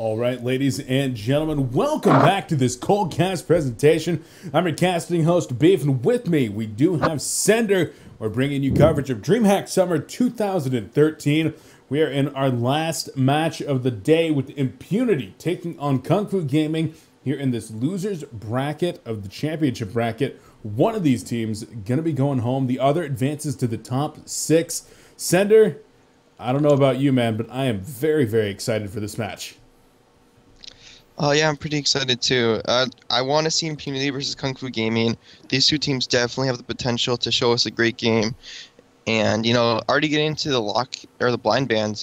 All right, ladies and gentlemen, welcome back to this cold cast presentation. I'm your casting host, Beef, and with me, we do have Sender. We're bringing you coverage of Dreamhack Summer 2013. We are in our last match of the day with Impunity, taking on KungFu Gaming here in this loser's bracket of the championship bracket. One of these teams going to be going home. The other advances to the top 6. Sender, I don't know about you, man, but I am very, very excited for this match. Oh yeah, I'm pretty excited too. I want to see Impunity versus KungFu Gaming. These two teams definitely have the potential to show us a great game. And already getting into the lock or the blind bans,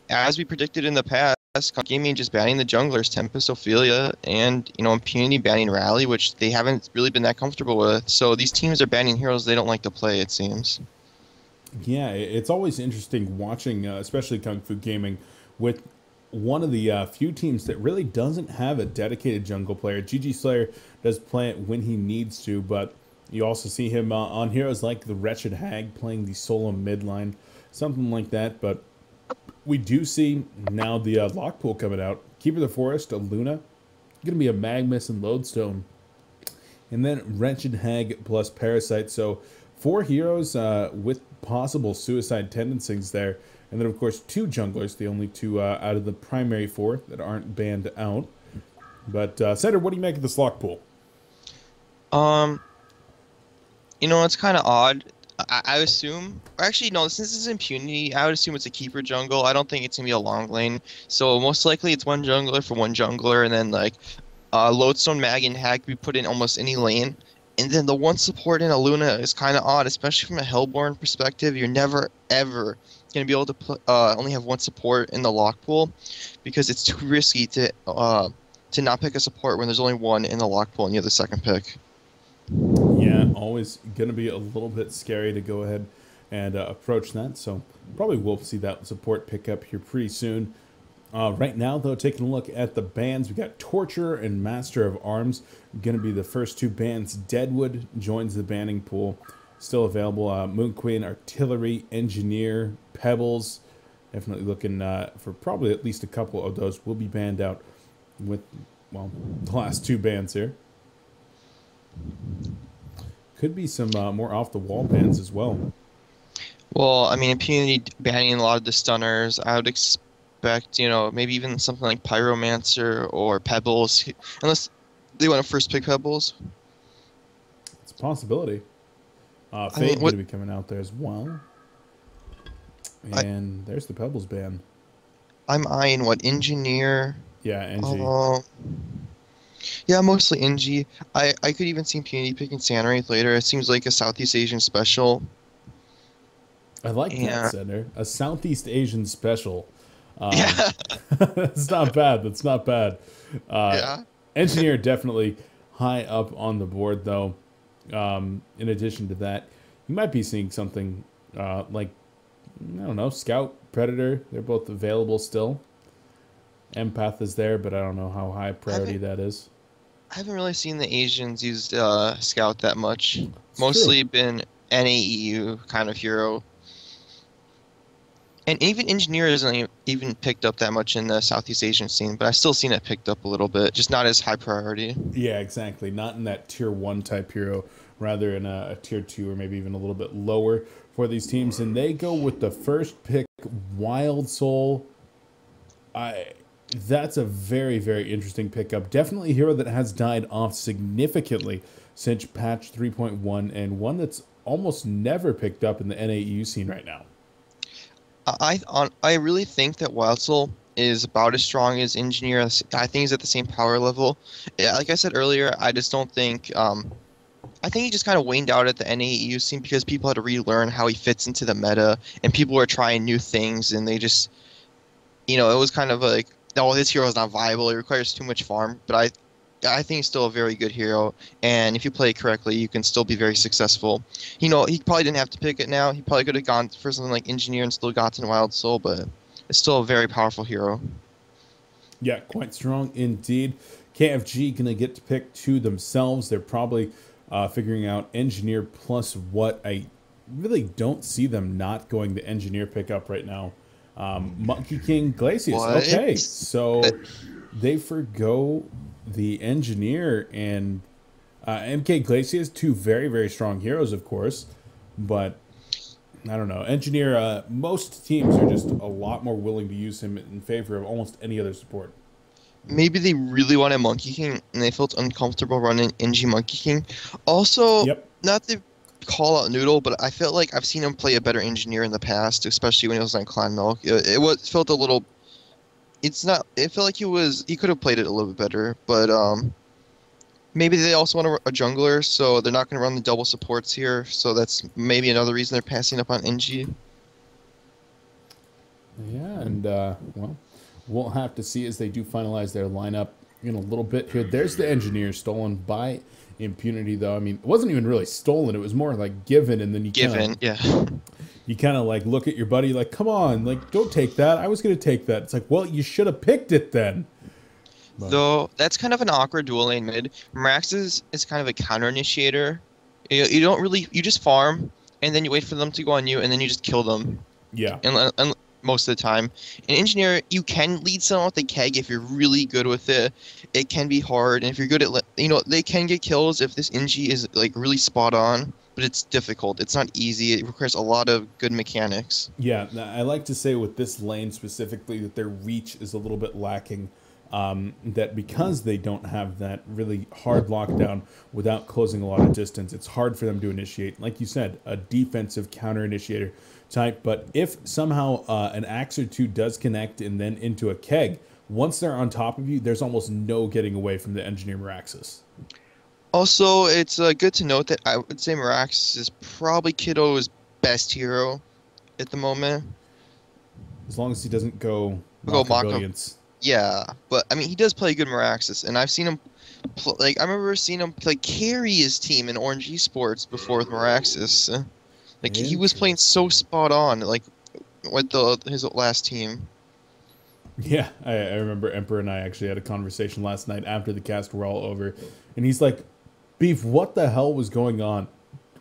as we predicted in the past, KungFu Gaming just banning the junglers, Tempest, Ophelia, and Impunity banning Rally, which they haven't really been that comfortable with. So these teams are banning heroes they don't like to play, it seems. Yeah, it's always interesting watching, especially KungFu Gaming, with one of the few teams that really doesn't have a dedicated jungle player. GG Slayer does play it when he needs to, but you also see him on heroes like the Wretched Hag playing the solo mid line, something like that. But we do see now the lock pool coming out. Keeper of the Forest, a Luna, going to be a Magnus and Lodestone, and then Wretched Hag plus Parasite. So 4 heroes with possible suicide tendencies there. And then, of course, 2 junglers, the only 2 out of the primary 4 that aren't banned out. But, Sender, what do you make of this lock pool? It's kind of odd. I assume, actually, no, since this is Impunity, I would assume it's a keeper jungle. I don't think it's going to be a long lane. So, most likely, it's one jungler for one jungler, and then, Lodestone, Mag, and Hag be put in almost any lane. And then the one support in a Luna is kind of odd, especially from a Hellborn perspective. You're never, ever going to be able to only have one support in the lock pool because it's too risky to not pick a support when there's only one in the lock pool and you have the second pick. Yeah, always going to be a little bit scary to go ahead and approach that. So probably will see that support pick up here pretty soon. Right now, though, taking a look at the bans, we got Torture and Master of Arms going to be the first 2 bans. Deadwood joins the banning pool. Still available. Moon Queen, Artillery, Engineer, Pebbles. Definitely looking for probably at least a couple of those will be banned out with, well, the last 2 bans here. Could be some more off-the-wall bans as well. Well, I mean, Impunity banning a lot of the stunners. I would expect, maybe even something like Pyromancer or Pebbles, unless they want to first pick Pebbles. It's a possibility. Fade going to be coming out there as well. And there's the Pebbles ban. I'm eyeing what, Engineer? Yeah, NG. Yeah, mostly NG. I could even see Impunity picking Sandwraith later. It seems like a Southeast Asian special. I like that, Sender. A Southeast Asian special. Yeah. That's not bad. That's not bad. Yeah. Engineer definitely high up on the board, though. In addition to that, you might be seeing something like, I don't know, Scout, Predator. They're both available still. Empath is there, but I don't know how high priority that is. I haven't really seen the Asians use Scout that much. It's Mostly true. been NAEU kind of hero. And even Engineer isn't even picked up that much in the Southeast Asian scene, but I've still seen it picked up a little bit, just not as high priority. Yeah, exactly. Not in that tier 1 type hero, rather in a tier 2 or maybe even a little bit lower for these teams. And they go with the first pick, Wild Soul. That's a very, very interesting pickup. Definitely a hero that has died off significantly since patch 3.1 and one that's almost never picked up in the NAEU scene right now. I really think that Wild Soul is about as strong as Engineer. I think he's at the same power level. Yeah, like I said earlier, I just don't think. I think he just kind of waned out at the NAEU scene because people had to relearn how he fits into the meta, and people were trying new things, and they just, it was kind of like, oh, this hero is not viable. It requires too much farm. But I think he's still a very good hero, and if you play it correctly, you can still be very successful. He probably didn't have to pick it now. He probably could have gone for something like Engineer and still gotten Wild Soul, but it's still a very powerful hero. Yeah, quite strong indeed. KFG going to get to pick 2 themselves. They're probably figuring out Engineer plus what. I really don't see them not going the Engineer pickup right now. Monkey King Glacius. What? Okay, so they forgo the engineer and MK Glacius, two very, very strong heroes, of course, but I don't know. Engineer, most teams are just a lot more willing to use him in favor of almost any other support. Maybe they really wanted Monkey King and they felt uncomfortable running NG Monkey King. Also, Yep. not to call out Noodle, but I felt like I've seen him play a better engineer in the past, especially when he was on Clan Milk. It felt a little. It's not. It felt like he could have played it a little bit better, but maybe they also want a jungler, so they're not going to run the double supports here. So that's maybe another reason they're passing up on NG. Yeah, and well, we'll have to see as they do finalize their lineup in a little bit here. There's the engineer stolen by Impunity, though. I mean, it wasn't even really stolen. It was more like given, and then you you kind of like look at your buddy like, come on, like don't take that. I was gonna take that. It's like, well, you should have picked it then. But Though that's kind of an awkward dual lane mid. Mirax is kind of a counter initiator. You don't really you just farm and then you wait for them to go on you and then you just kill them. yeah, And most of the time, an engineer you can lead someone with a keg if you're really good with it. It can be hard, and if you're good at they can get kills if this NG is like really spot on. But it's difficult. It's not easy. It requires a lot of good mechanics. yeah. I like to say with this lane specifically that their reach is a little bit lacking. That because they don't have that really hard lockdown without closing a lot of distance, it's hard for them to initiate. Like you said, a defensive counter initiator type. But if somehow an axe or two does connect and then into a keg, once they're on top of you, there's almost no getting away from the engineer Miraxis. Also, it's good to note that I would say Mirax is probably Kiddo's best hero at the moment. As long as he doesn't go Go Maka Maka. Brilliance. Yeah, but I mean, he does play good Miraxis, and I've seen him I remember seeing him carry his team in Orange Esports before with Miraxis. He was playing so spot on, with his last team. Yeah, I remember Emperor and I actually had a conversation last night after the cast were all over, and he's like, Beef, what the hell was going on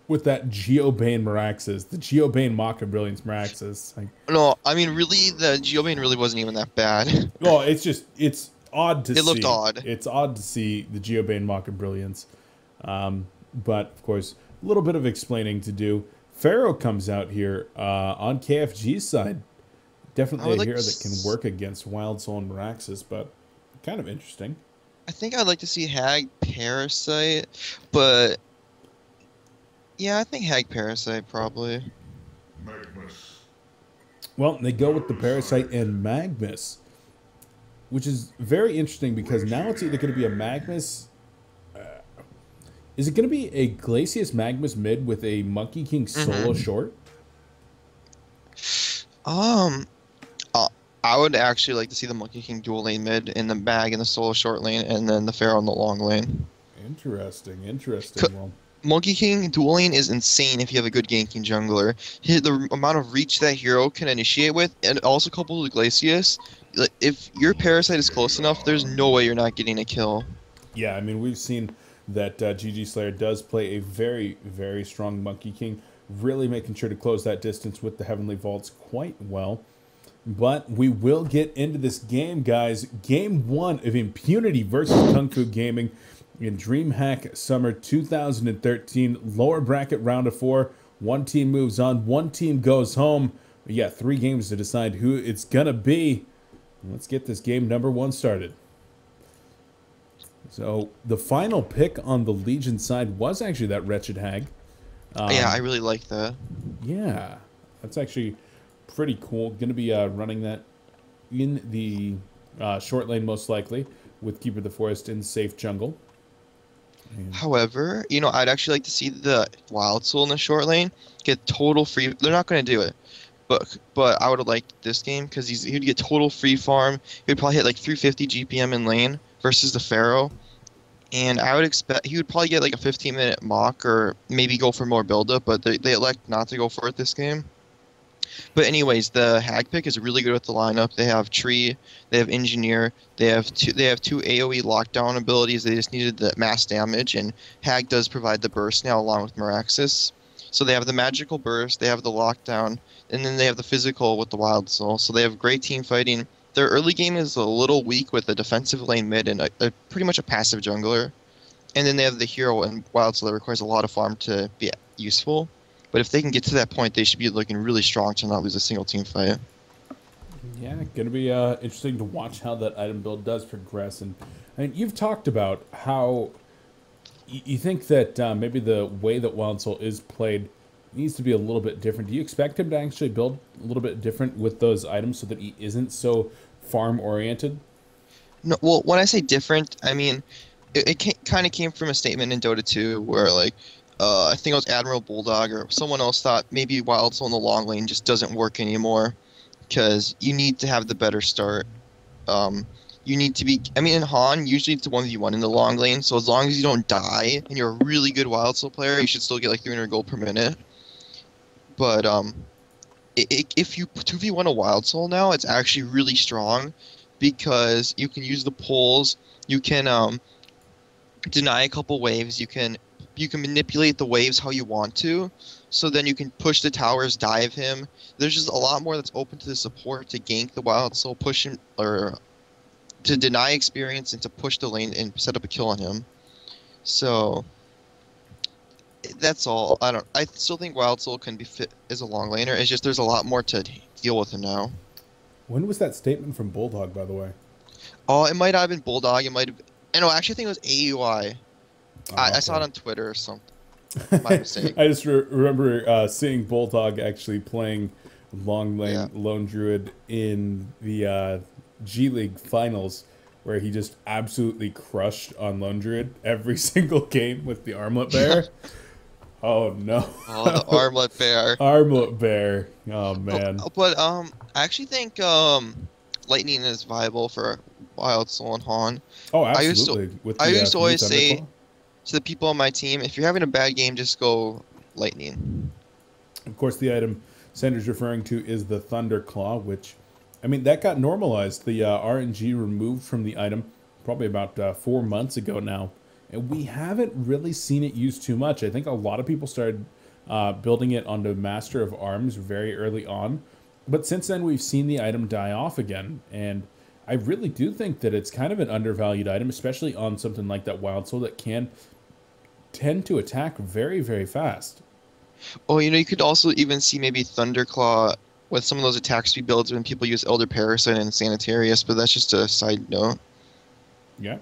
with that Geobane Miraxis, the Geobane Maka Brilliance Miraxis? No, I mean, really, the Geobane really wasn't even that bad. Well, it's odd to see. It looked odd. It's odd to see the Geobane Maka Brilliance. But, of course, a little bit of explaining to do. Pharaoh comes out here on KFG's side. Definitely a hero that can work against Wild Soul and Miraxis, but kind of interesting. I think I'd like to see Hag Parasite, but yeah, I think Hag Parasite probably. Magnus. Well, they go with the Parasite and Magnus, which is very interesting because now it's either going to be a Magnus. Is it going to be a Glacius Magnus mid with a Monkey King solo short? I would actually like to see the Monkey King dual lane mid in the bag in the solo short lane, and then the Pharaoh in the long lane. Interesting. Well, Monkey King dual lane is insane if you have a good ganking jungler. The amount of reach that hero can initiate with, and also coupled with Glacius, if your Parasite is close enough, there's no way you're not getting a kill. yeah, I mean, we've seen that GG Slayer does play a very, very strong Monkey King, really making sure to close that distance with the Heavenly Vaults quite well. But we will get into this game, guys. Game 1 of Impunity versus KungFu Gaming in Dreamhack Summer 2013. Lower bracket round of 4. One team moves on. One team goes home. But yeah, 3 games to decide who it's going to be. Let's get this game number 1 started. So the final pick on the Legion side was actually that Wretched Hag. Yeah, I really like that. Yeah, that's actually pretty cool. Going to be running that in the short lane most likely with Keeper of the Forest in safe jungle. And However, I'd actually like to see the Wild Soul in the short lane get total free. They're not going to do it, but I would have liked this game because he'd get total free farm. He'd probably hit 350 GPM in lane versus the Pharaoh, and I would expect he would probably get a 15-minute mock or maybe go for more buildup, but they elect not to go for it this game. But anyways, the Hag pick is really good with the lineup. They have Tree, they have Engineer, they have two AoE lockdown abilities. They just needed the mass damage, and Hag does provide the burst now along with Miraxis. So they have the magical burst, they have the lockdown, and then they have the physical with the wild soul. So they have great team fighting. Their early game is a little weak with a defensive lane mid and a pretty much a passive jungler. And then they have the hero and wild soul that requires a lot of farm to be useful. But if they can get to that point, they should be looking really strong to not lose a single team fight. Yeah, gonna be interesting to watch how that item build does progress. And I mean, you've talked about how you think that maybe the way that Wild Soul is played needs to be a little bit different. Do you expect him to actually build a little bit different with those items so that he isn't so farm oriented? No, well, when I say different, I mean it kind of came from a statement in Dota 2 where like I think it was Admiral Bulldog or someone else thought maybe Wild Soul in the long lane just doesn't work anymore because you need to have the better start. You need to be. I mean, in Han, usually it's a 1v1 in the long lane, so as long as you don't die and you're a really good Wild Soul player, you should still get like 300 gold per minute. But if you 2v1 a Wild Soul now, it's actually really strong because you can use the pulls, you can deny a couple waves, you can manipulate the waves how you want to, so then you can push the towers, dive him. There's just a lot more that's open to the support to gank the Wild Soul, push him, or to deny experience and to push the lane and set up a kill on him. So that's all. I still think Wild Soul can be fit as a long laner. It's just there's a lot more to deal with him now. When was that statement from Bulldog, by the way? Oh, it might have been Bulldog. It might have. No, actually, I think it was AUI. I saw it on Twitter or something. My mistake. I just remember seeing Bulldog actually playing long lane Lone Druid in the G League finals, where he just absolutely crushed on Lone Druid every single game with the armlet bear. Oh no! Oh, the armlet bear. Armlet bear. Oh man. But I actually think Lightning is viable for Wild Soul and Han. Oh, absolutely. I used to always say to the people on my team, if you're having a bad game, just go Lightning. Of course, the item Sandra's referring to is the Thunderclaw, which, I mean, that got normalized. The RNG removed from the item probably about 4 months ago now. And we haven't really seen it used too much. I think a lot of people started building it onto Master of Arms very early on. But since then, we've seen the item die off again. And I really do think that it's kind of an undervalued item, especially on something like that Wild Soul that can tend to attack very, very fast. Oh, you could also even see maybe Thunderclaw with some of those attack speed builds when people use Elder Parasite and Sanitarius, but that's just a side note. Yeah,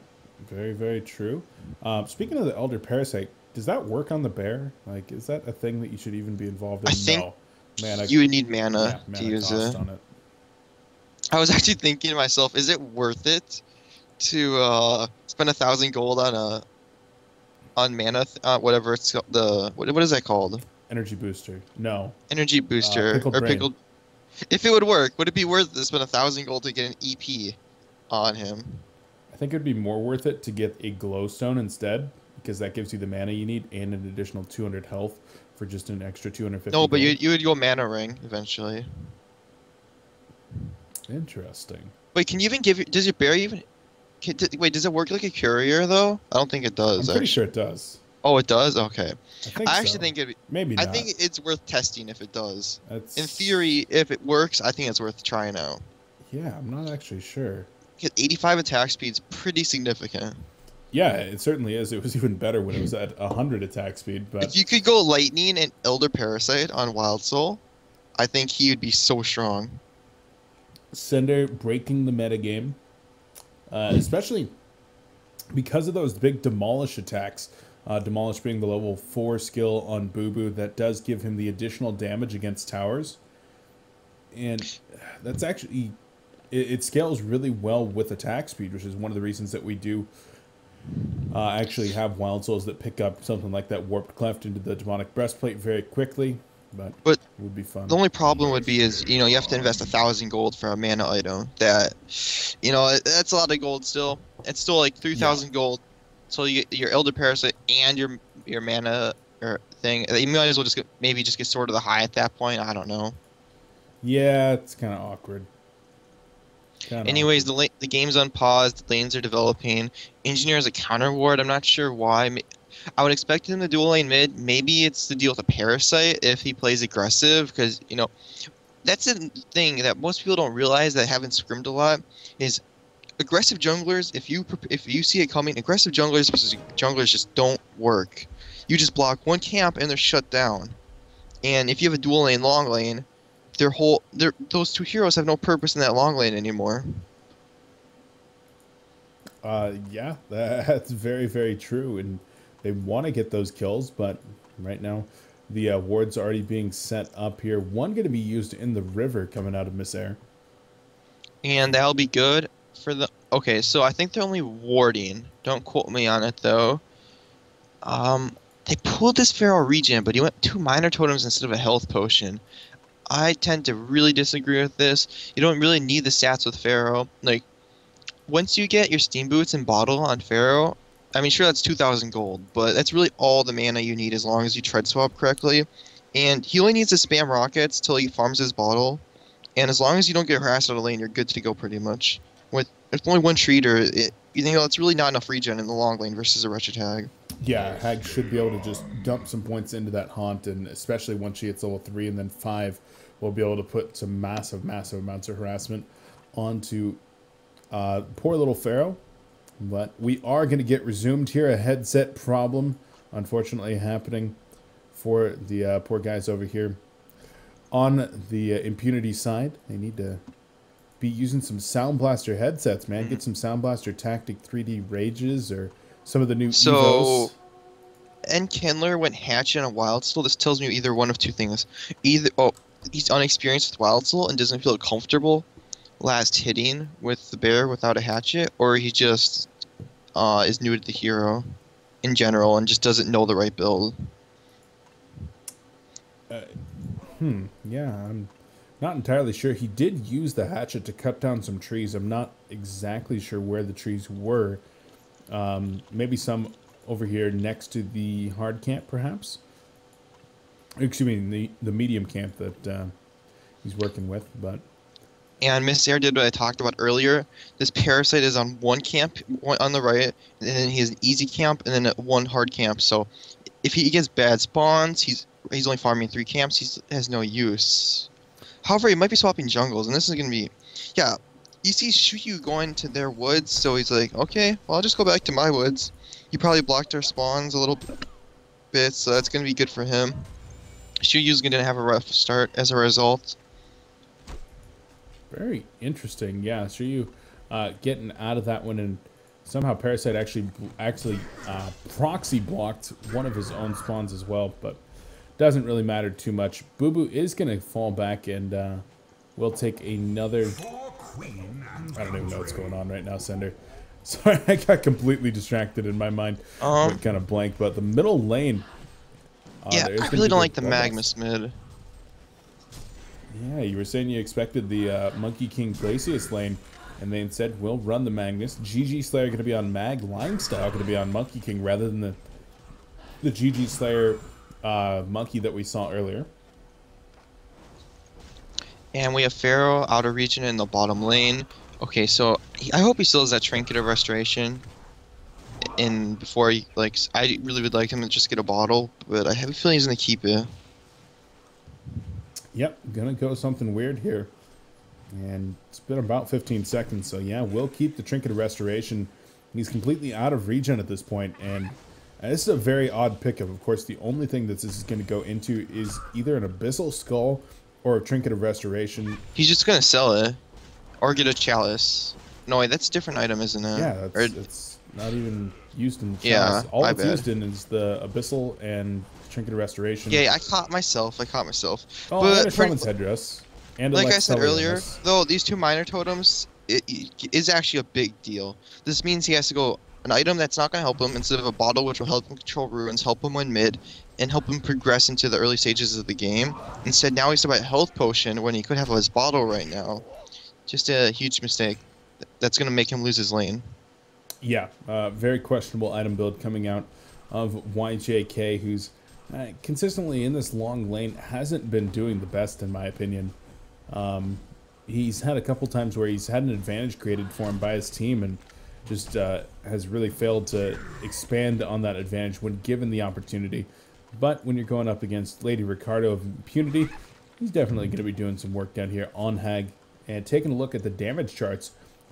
very, very true. Speaking of the Elder Parasite, does that work on the bear? Like, is that a thing that you should even be involved in? I think you would need mana to use it. On it. I was actually thinking to myself, is it worth it to spend 1,000 gold on mana, whatever it's called, what is that called? Energy booster. No. Energy booster pickled. If it would work, would it be worth it to spend 1,000 gold to get an EP on him? I think it'd be more worth it to get a glowstone instead, because that gives you the mana you need and an additional 200 health for just an extra 250. No, but gold. you would go mana ring eventually. Interesting. Wait, can you even does your bear even? Wait, does it work like a courier though? I don't think it does. I'm pretty sure it does. Oh, it does. Okay. I actually so. think it. Maybe not. I think it's worth testing if it does. That's... In theory, if it works, I think it's worth trying out. Yeah, I'm not actually sure. 85 attack speed's pretty significant. Yeah, it certainly is. It was even better when it was at 100 attack speed. But if you could go Lightning and Elder Parasite on Wild Soul, I think he would be so strong. Cinder breaking the metagame, especially because of those big Demolish attacks. Demolish being the level 4 skill on Boo Boo that does give him the additional damage against towers. And that's actually, it scales really well with attack speed, which is one of the reasons that we do actually have Wild Souls that pick up something like that Warped Cleft into the Demonic Breastplate very quickly. But it would be fun. The only problem would be is, you have to invest 1,000 gold for a mana item. That, that's a lot of gold still. It's still like 3,000 gold. So you get your Elder Parasite and your mana or thing. You might as well maybe just get Sword of the High at that point. I don't know. Yeah, it's kind of awkward. Anyways, the game's unpaused. The lanes are developing. Engineer is a counter ward. I'm not sure why. I would expect him to dual lane mid. Maybe it's to deal with a Parasite if he plays aggressive, because, you know, that's the thing that most people don't realize that haven't scrimmed a lot is aggressive junglers. If you see it coming, aggressive junglers versus junglers just don't work. You just block one camp and they're shut down. And if you have a dual lane long lane, those two heroes have no purpose in that long lane anymore. Yeah, that's very, very true. And they want to get those kills, but right now the ward's already being set up here. One going to be used in the river coming out of Miss Air. And that'll be good for the... Okay, so I think they're only warding. Don't quote me on it, though. They pulled this Pharaoh regen, but he went 2 minor totems instead of a health potion. I tend to really disagree with this. You don't really need the stats with Pharaoh. Like, once you get your Steam Boots and Bottle on Pharaoh, I mean, sure, that's 2,000 gold, but that's really all the mana you need as long as you tread swap correctly. And he only needs to spam rockets till he farms his Bottle. And as long as you don't get harassed out of lane, you're good to go pretty much. With only one treater, you know, it's really not enough regen in the long lane versus a Wretched Hag. Yeah, Hag should be able to just dump some points into that Haunt, and especially once she hits level 3 and then 5, we'll be able to put some massive, massive amounts of harassment onto poor little Pharaoh. But we are going to get resumed here. A headset problem, unfortunately, happening for the poor guys over here. On the Impunity side, they need to be using some Sound Blaster headsets, man. Get some Sound Blaster Tactic 3D Rages or some of the new Evos. And Kindler went Hatchet and Wild Soul. This tells me either one of two things. Either, he's unexperienced with Wild Soul and doesn't feel comfortable last hitting with the bear without a hatchet, or he just is new to the hero in general and just doesn't know the right build. Yeah, I'm not entirely sure. He did use the hatchet to cut down some trees. I'm not exactly sure where the trees were. Maybe some over here next to the hard camp, perhaps? Excuse me, the medium camp that he's working with, but... And Miss Air did what I talked about earlier. This Parasite is on one camp on the right, and then he has an easy camp, and then one hard camp. So if he gets bad spawns, he's only farming 3 camps. He has no use. However, he might be swapping jungles, and this is going to be... Yeah, you see Shuyu going to their woods, so he's like, okay, well, I'll just go back to my woods. He probably blocked our spawns a little bit, so that's going to be good for him. Shuyu's going to have a rough start as a result. Very interesting. Yeah, Shuyu getting out of that one, and somehow Parasite actually proxy blocked one of his own spawns as well, but doesn't really matter too much. Boo Boo is going to fall back, and we'll take another... I don't even know what's going on right now, Sender. Sorry, I got completely distracted in my mind. Went kind of blank, but the middle lane... yeah, I really don't like the Magnus mid. Yeah, you were saying you expected the Monkey King Glacius lane, and they instead will run the Magnus. GG Slayer going to be on Mag, Limestyle going to be on Monkey King rather than the GG Slayer Monkey that we saw earlier. And we have Pharaoh out of region in the bottom lane. Okay, so I hope he still has that Trinket of Restoration. And before he, like, I really would like him to just get a bottle, but I have a feeling he's going to keep it. Yep, gonna go something weird here. And it's been about 15 seconds, so yeah, we'll keep the Trinket of Restoration. He's completely out of regen at this point, and this is a very odd pickup. Of course, the only thing that this is going to go into is either an Abyssal Skull or a Trinket of Restoration. He's just going to sell it, or get a Chalice. No, wait, that's a different item, isn't it? Yeah, it's not even used in the Chalice. Yeah, all it's used in is the Abyssal and Trinket of Restoration. Yeah, I caught myself. Oh, but and a Shaman's Headdress. And like I said earlier, though, these 2 minor totems it is actually a big deal. This means he has to go an item that's not going to help him instead of a bottle which will help him control ruins, help him win mid, and help him progress into the early stages of the game. Instead, now he's about a health potion when he could have his bottle right now. Just a huge mistake. That's going to make him lose his lane. Yeah, very questionable item build coming out of YJK, who's consistently in this long lane hasn't been doing the best, in my opinion. He's had a couple times where he's had an advantage created for him by his team, and just has really failed to expand on that advantage when given the opportunity. But when you're going up against Lady Ricardo of Impunity, he's definitely going to be doing some work down here on Hag. And taking a look at the damage charts,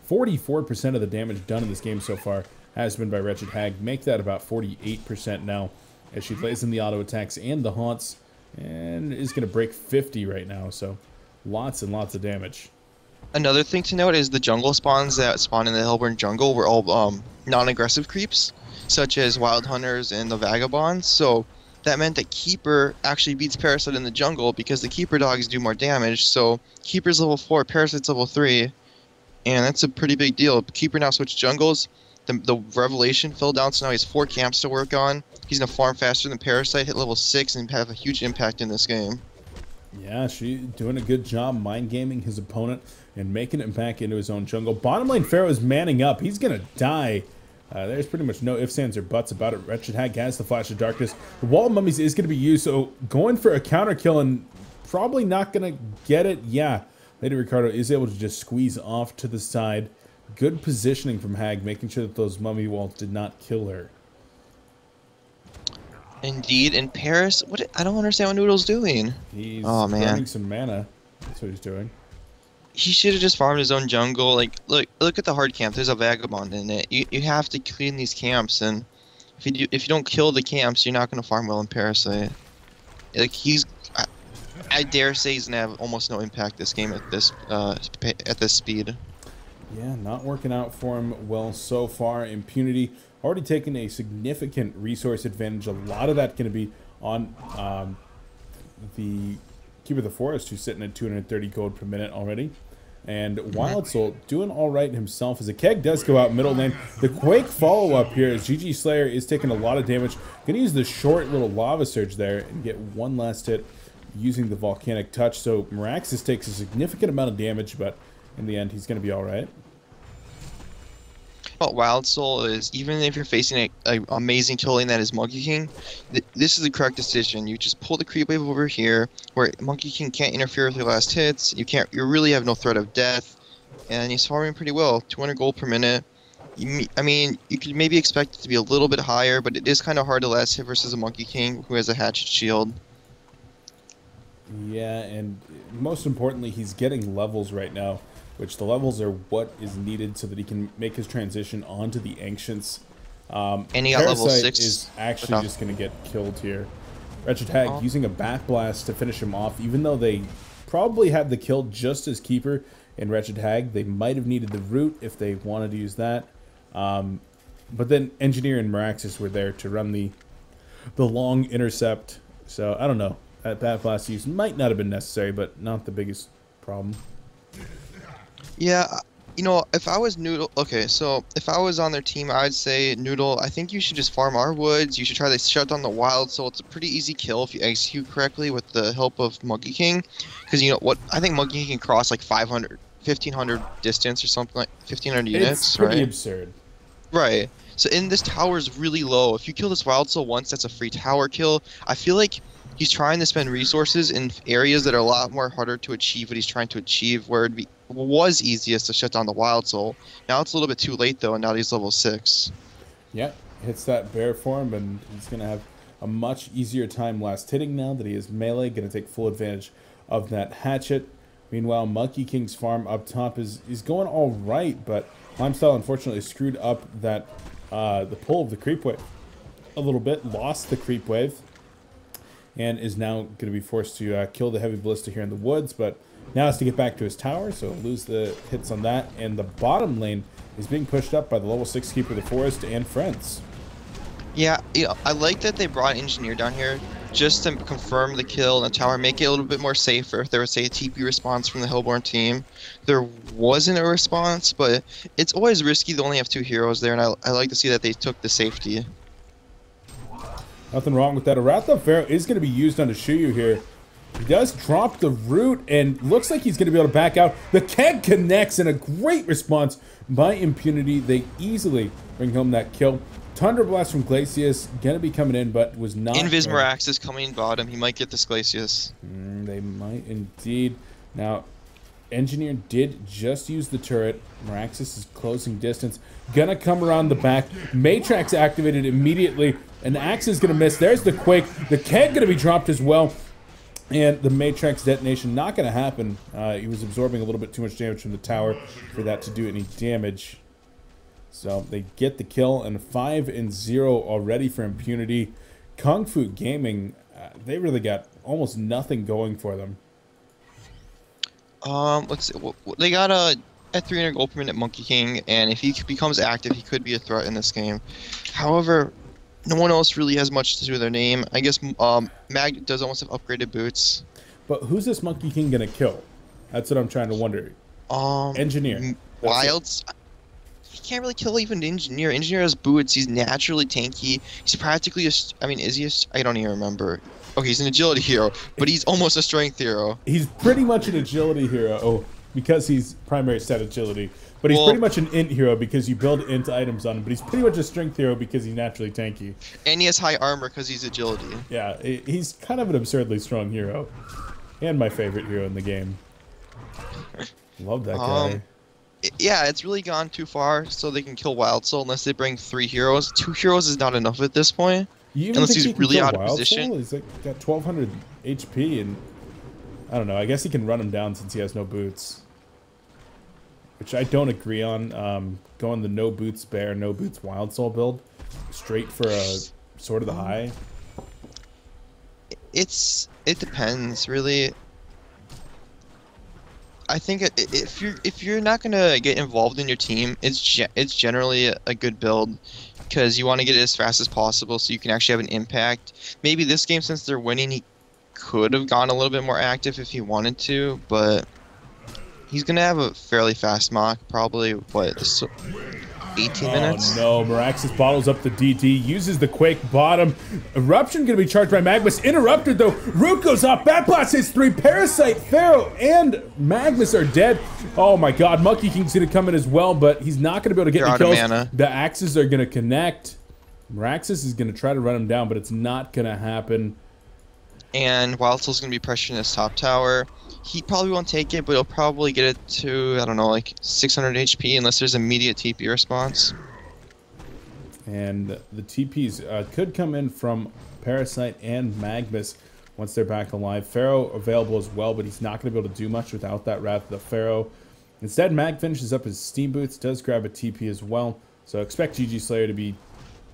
44% of the damage done in this game so far has been by Wretched Hag. Make that about 48% now as she plays in the auto attacks and the haunts, and is going to break 50 right now. So lots and lots of damage. Another thing to note is the jungle spawns that spawn in the Hellborn jungle were all non-aggressive creeps, such as Wild Hunters and the Vagabonds. So that meant that Keeper actually beats Parasite in the jungle because the Keeper dogs do more damage. So Keeper's level 4, Parasite's level 3, and that's a pretty big deal. Keeper now switched jungles. The Revelation fell down, so now he has 4 camps to work on. He's going to farm faster than Parasite, hit level 6, and have a huge impact in this game. Yeah, she's doing a good job mind gaming his opponent and making it back into his own jungle. Bottom lane Pharaoh is manning up. He's going to die. There's pretty much no ifs, ands, or buts about it. Wretched Hag has the Flash of Darkness. The Wall of Mummies is going to be used, so going for a counter kill and probably not going to get it. Yeah, Lady Ricardo is able to just squeeze off to the side. Good positioning from Hag, making sure that those mummy walls did not kill her. Indeed, and Paris, I don't understand what Noodle's doing. He's burning some mana. That's what he's doing. He should have just farmed his own jungle. Like, look at the hard camp. There's a Vagabond in it. You have to clean these camps, and if you don't kill the camps, you're not going to farm well in Parasite. Like I dare say he's gonna have almost no impact this game at this speed. Yeah, not working out for him well so far. Impunity already taking a significant resource advantage. A lot of that going to be on the Keeper of the Forest, who's sitting at 230 gold per minute already. And Wild Soul doing all right himself as a keg does go out middle lane. The Quake follow-up here as GG Slayer is taking a lot of damage. Going to use the short little lava surge there and get one last hit using the Volcanic Touch. So Meraxis takes a significant amount of damage, but in the end, he's going to be all right. Well, Wild Soul is, even if you're facing an amazing kill lane that is Monkey King, this is the correct decision. You just pull the creep wave over here, where Monkey King can't interfere with your last hits. You really have no threat of death, and he's farming pretty well. 200 gold per minute. I mean, you could maybe expect it to be a little bit higher, but it is kind of hard to last hit versus a Monkey King who has a hatchet shield. Yeah, and most importantly, he's getting levels right now, which the levels are what is needed so that he can make his transition onto the Ancients. And he got level 6. Is actually just going to get killed here. Wretched Hag using a Back Blast to finish him off, even though they probably had the kill just as Keeper and Wretched Hag. They might have needed the Root if they wanted to use that. But then Engineer and Meraxis were there to run the long intercept. So, I don't know. That Back Blast use might not have been necessary, but not the biggest problem. Yeah, you know, if I was Noodle, okay, so if I was on their team, I'd say, Noodle, I think you should just farm our woods. You should try to shut down the Wild Soul. It's a pretty easy kill if you execute correctly with the help of Monkey King. Because, you know, what I think Monkey King can cross like 500, 1,500 distance or something, like 1,500 units, it's pretty absurd. Right. So, and this tower is really low. If you kill this Wild Soul once, that's a free tower kill. I feel like he's trying to spend resources in areas that are a lot more harder to achieve what he's trying to achieve, where it was easiest to shut down the Wild Soul. Now it's a little bit too late, though, and now he's level 6. Yeah, hits that bear form, and he's going to have a much easier time last hitting now that he is melee. Going to take full advantage of that hatchet. Meanwhile, Monkey King's farm up top is going all right, but Limestyle unfortunately screwed up that the pull of the creep wave a little bit, lost the creep wave, and is now going to be forced to kill the Heavy Ballista here in the woods, but now has to get back to his tower, so lose the hits on that. And the bottom lane is being pushed up by the level 6 Keeper of the Forest and friends. Yeah, I like that they brought Engineer down here just to confirm the kill in the tower, make it a little bit more safer. If there was, say, a TP response from the Hellborn team, there wasn't a response, but it's always risky to only have 2 heroes there, and I like to see that they took the safety. Nothing wrong with that. A Wrath of Pharaoh is going to be used on Shuyu here. He does drop the Root and looks like he's going to be able to back out. The keg connects and a great response by Impunity. They easily bring home that kill. Thunder Blast from Glacius going to be coming in, but was not. Invis Merax is coming bottom. He might get this Glacius. They might indeed. Now, Engineer did just use the turret. Meraxis is closing distance. Gonna come around the back. Matrax activated immediately. An axe is gonna miss. There's the Quake. The keg gonna be dropped as well. And the Matrax detonation not gonna happen. He was absorbing a little bit too much damage from the tower for that to do any damage. So they get the kill, and 5-0 already for Impunity. KungFu Gaming, they really got almost nothing going for them. Let's see. They got a at 300 gold per minute Monkey King, and if he becomes active, he could be a threat in this game. However, no one else really has much to do with their name. I guess Mag does almost have upgraded boots. But who's this Monkey King gonna kill? That's what I'm trying to wonder. Engineer. Wilds. He can't really kill even Engineer. Engineer has boots. He's naturally tanky. He's practically a. I mean, is he a? I don't even remember. Okay, he's an agility hero, but he's almost a strength hero. He's pretty much an agility hero because he's primary stat agility. But he's pretty much an int hero because you build int items on him. But he's pretty much a strength hero because he's naturally tanky. And he has high armor because he's agility. Yeah, he's kind of an absurdly strong hero. And my favorite hero in the game. Love that guy. Yeah, it's really gone too far so they can kill Wild Soul unless they bring 3 heroes. 2 heroes is not enough at this point. Unless he's really out of position. He's like got 1200 HP, and I don't know. I guess he can run him down since he has no boots, which I don't agree on. Going the no boots bear, no boots Wild Soul build, straight for a Sword of the High. It depends really. I think if you're not gonna get involved in your team, it's generally a good build. Because you want to get it as fast as possible so you can actually have an impact. Maybe this game, since they're winning, he could have gone a little bit more active if he wanted to, but he's going to have a fairly fast mock, probably, what, 18 minutes? Oh no, Meraxis bottles up the DT, uses the Quake bottom. Eruption going to be charged by Magmus, interrupted though. Root goes off, Bat Blast hits 3, Parasite, Pharaoh, and Magmus are dead. Oh my god, Monkey King's going to come in as well, but he's not going to be able to get any kills. Mana. The axes are going to connect. Meraxis is going to try to run him down, but it's not going to happen. And Wild Soul's going to be pressuring his top tower. He probably won't take it, but he'll probably get it to, I don't know, like 600 HP unless there's immediate TP response. And the TPs could come in from Parasite and Magmus once they're back alive. Pharaoh available as well, but he's not going to be able to do much without that Wrath of the Pharaoh. Instead, Mag finishes up his Steam Boots, does grab a TP as well. So expect GG Slayer to be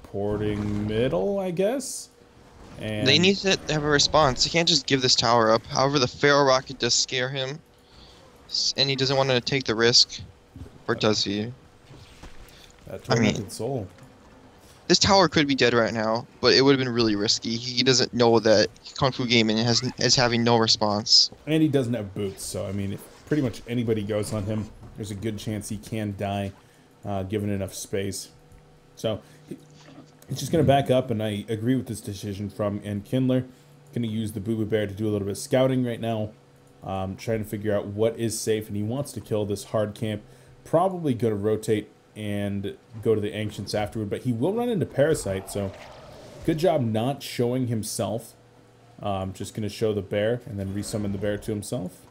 porting middle, I guess. And they need to have a response. They can't just give this tower up. However, the Pharaoh Rocket does scare him. And he doesn't want to take the risk. Or does he? That tormented soul. This tower could be dead right now, but it would have been really risky. He doesn't know that KungFu Gaming is having no response. And he doesn't have boots, so I mean, if pretty much anybody goes on him, there's a good chance he can die, given enough space. So he's just going to back up, and I agree with this decision from Enkindler. Going to use the Boo Boo Bear to do a little bit of scouting right now, trying to figure out what is safe, and he wants to kill this hard camp. Probably going to rotate and go to the Ancients afterward, but he will run into Parasite, so good job not showing himself. Just going to show the bear and then resummon the bear to himself.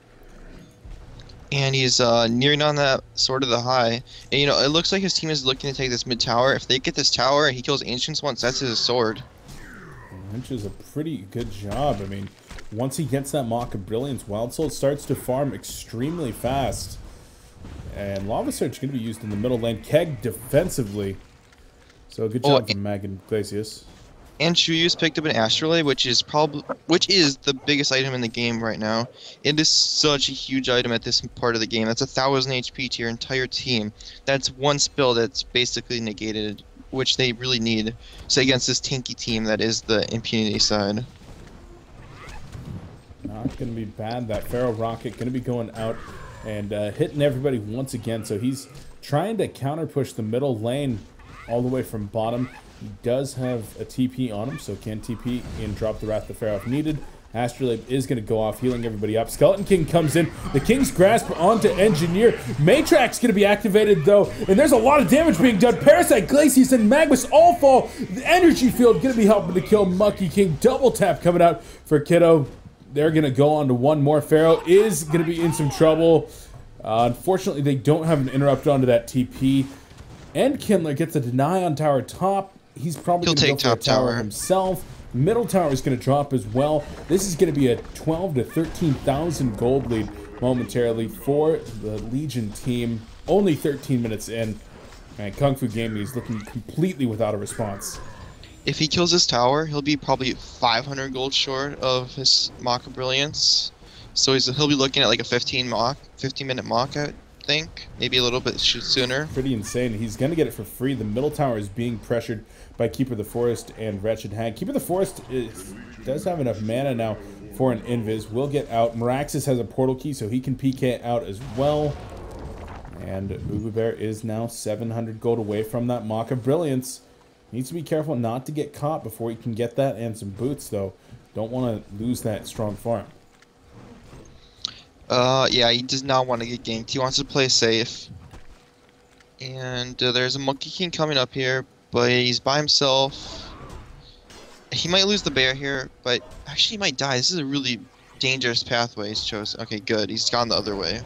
And he's nearing on that Sword of the High. And, you know, it looks like his team is looking to take this mid-tower. If they get this tower and he kills Ancients once, that's his sword. Which is a pretty good job. I mean, once he gets that Mock of Brilliance, Wild Soul starts to farm extremely fast. And Lava Surge going to be used in the middle lane. Keg defensively. So good job from Mag and Glacius. And Chuyu's picked up an Astrolabe, which is the biggest item in the game right now. It is such a huge item at this part of the game. That's 1,000 HP to your entire team. That's one spell that's basically negated, which they really need. So against this tanky team that is the Impunity side. Not going to be bad. That Pharaoh Rocket going to be going out and hitting everybody once again. So he's trying to counter push the middle lane all the way from bottom. He does have a TP on him, so can TP and drop the Wrath of the Pharaoh if needed. Astrolabe is going to go off, healing everybody up. Skeleton King comes in. The King's Grasp onto Engineer. Matrax going to be activated, though, and there's a lot of damage being done. Parasite, Glacius, and Magmus all fall. The Energy Field going to be helping to kill Monkey King. Double tap coming out for Kiddo. They're going to go on to one more. Pharaoh is going to be in some trouble. Unfortunately, they don't have an interrupt onto that TP. And Kindler gets a deny on tower top. He's probably going to go for top a tower tower himself. Middle tower is going to drop as well. This is going to be a 12 to 13,000 gold lead momentarily for the Legion team. Only 13 minutes in, and KungFu Gaming is looking completely without a response. If he kills his tower, he'll be probably 500 gold short of his Mock of Brilliance. So he'll be looking at like a 15-minute mock, I think. Maybe a little bit sooner. Pretty insane. He's going to get it for free. The middle tower is being pressured by Keeper of the Forest and Wretched Hag. Keeper of the Forest does have enough mana now for an invis. Will get out. Meraxis has a portal key, so he can PK out as well. And Ubu Bear is now 700 gold away from that Mock of Brilliance. Needs to be careful not to get caught before he can get that and some boots, though. Don't want to lose that strong farm. Yeah, he does not want to get ganked. He wants to play safe. And there's a Monkey King coming up here, but he's by himself. He might lose the bear here, but actually he might die. This is a really dangerous pathway he's chosen. Okay, good. He's gone the other way.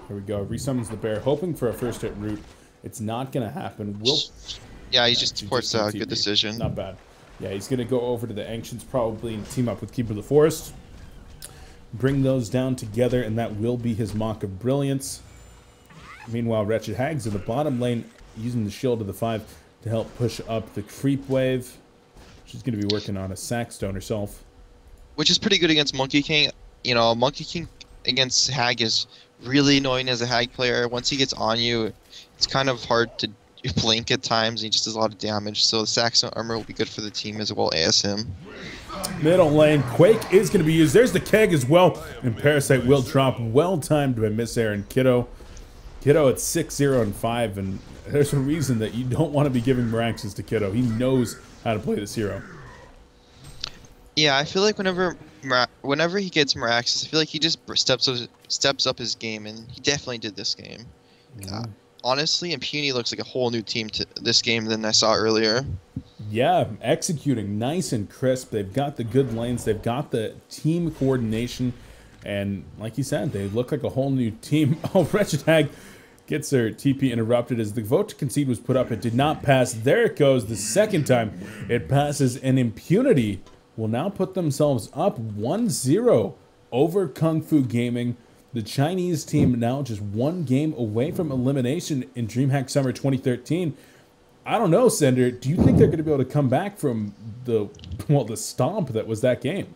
Here we go. Resummons the bear, hoping for a first hit route. It's not going to happen. Yeah, he just supports a good decision. Not bad. Yeah, he's going to go over to the Ancients probably and team up with Keeper of the Forest. Bring those down together, and that will be his Mock of Brilliance. Meanwhile, Wretched Hag's in the bottom lane, using the Shield of the 5 to help push up the creep wave. She's going to be working on a Sackstone herself. Which is pretty good against Monkey King. You know, Monkey King against Hag is really annoying as a Hag player. Once he gets on you, it's kind of hard to blink at times. He just does a lot of damage. So the Saxon armor will be good for the team as well as him. Middle lane, Quake is going to be used. There's the keg as well. And Parasite will drop. Well timed by Miss Air and Kiddo. Kiddo at 6-0 and 5. And there's a reason that you don't want to be giving Meraxis to Kiddo. He knows how to play this hero. Yeah, I feel like whenever he gets Meraxis, I feel like he just steps up his game, and he definitely did this game. Yeah. Honestly, Impunity looks like a whole new team to this game than I saw earlier. Yeah, executing nice and crisp. They've got the good lanes. They've got the team coordination. And like you said, they look like a whole new team. Oh, Wretched Hag gets their TP interrupted as the vote to concede was put up. It did not pass. There it goes. The second time it passes, and Impunity will now put themselves up 1-0 over KungFu Gaming. The Chinese team now just one game away from elimination in Dreamhack Summer 2013. I don't know, Sender. Do you think they're going to be able to come back from the stomp that was that game?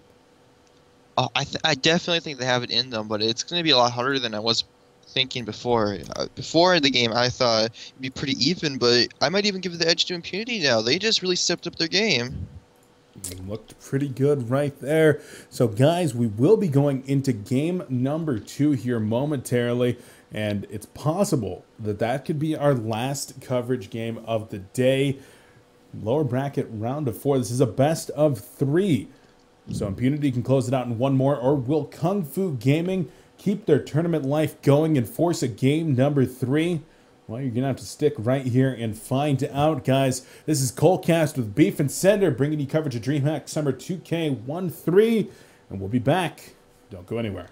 I definitely think they have it in them, but it's going to be a lot harder than I was thinking before. Before the game, I thought it'd be pretty even, but I might even give the edge to Impunity now. They just really stepped up their game. Looked pretty good right there. So, guys, we will be going into game number 2 here momentarily, and it's possible that that could be our last coverage game of the day. Lower bracket round of 4. This is a best of 3. So Impunity can close it out in one more, or will KungFu Gaming keep their tournament life going and force a game number 3? Well, you're going to have to stick right here and find out, guys. This is Colecast with Beef and Sender, bringing you coverage of DreamHack Summer 2K13, and we'll be back. Don't go anywhere.